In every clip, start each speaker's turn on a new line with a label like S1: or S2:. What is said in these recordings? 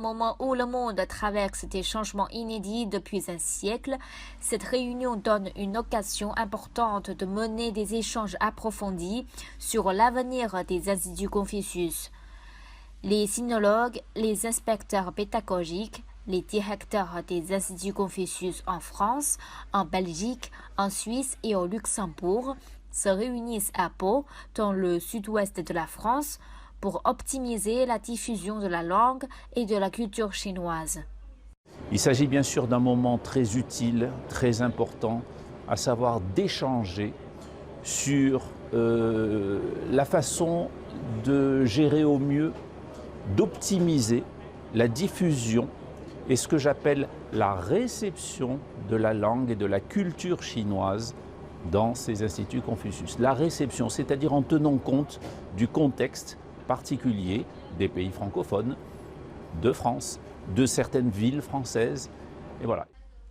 S1: Au moment où le monde traverse des changements inédits depuis un siècle, cette réunion donne une occasion importante de mener des échanges approfondis sur l'avenir des instituts Confucius. Les sinologues, les inspecteurs pédagogiques, les directeurs des instituts Confucius en France, en Belgique, en Suisse et au Luxembourg se réunissent à Pau, dans le sud-ouest de la France, pour optimiser la diffusion de la langue et de la culture chinoise.
S2: Il s'agit bien sûr d'un moment très utile, très important, à savoir d'échanger sur la façon de gérer au mieux, d'optimiser la diffusion et ce que j'appelle la réception de la langue et de la culture chinoise dans ces instituts Confucius. La réception, c'est-à-dire en tenant compte du contexte particulier des pays francophones, de France, de certaines villes françaises, et voilà.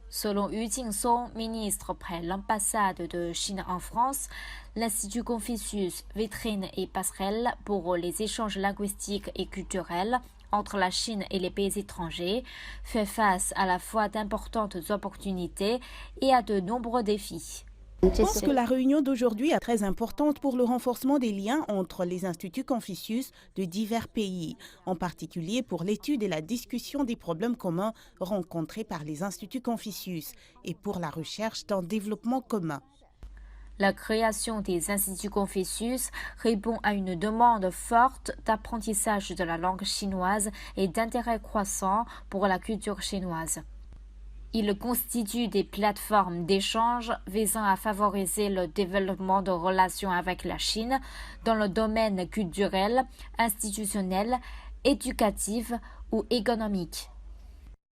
S1: Selon Yu Jingsong, ministre près l'ambassade de Chine en France, l'Institut Confucius, vitrine et passerelle pour les échanges linguistiques et culturels entre la Chine et les pays étrangers, fait face à la fois d'importantes opportunités et à de nombreux défis.
S3: Je pense que la réunion d'aujourd'hui est très importante pour le renforcement des liens entre les instituts Confucius de divers pays, en particulier pour l'étude et la discussion des problèmes communs rencontrés par les instituts Confucius et pour la recherche d'un développement commun.
S1: La création des instituts Confucius répond à une demande forte d'apprentissage de la langue chinoise et d'intérêt croissant pour la culture chinoise. Ils constituent des plateformes d'échange visant à favoriser le développement de relations avec la Chine dans le domaine culturel, institutionnel, éducatif ou économique.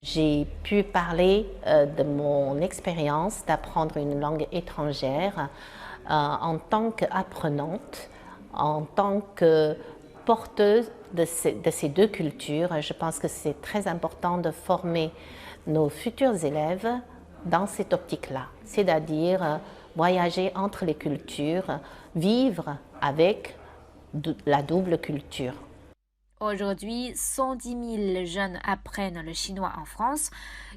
S4: J'ai pu parler de mon expérience d'apprendre une langue étrangère en tant qu'apprenante, en tant que porteuse de ces deux cultures. Je pense que c'est très important de former nos futurs élèves dans cette optique-là, c'est-à-dire voyager entre les cultures, vivre avec la double culture.
S1: Aujourd'hui, 110 000 jeunes apprennent le chinois en France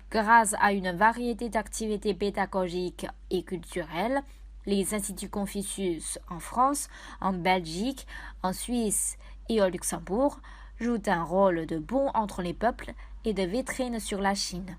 S1: grâce à une variété d'activités pédagogiques et culturelles. Les instituts Confucius en France, en Belgique, en Suisse et au Luxembourg jouent un rôle de pont entre les peuples et de vitrine sur la Chine.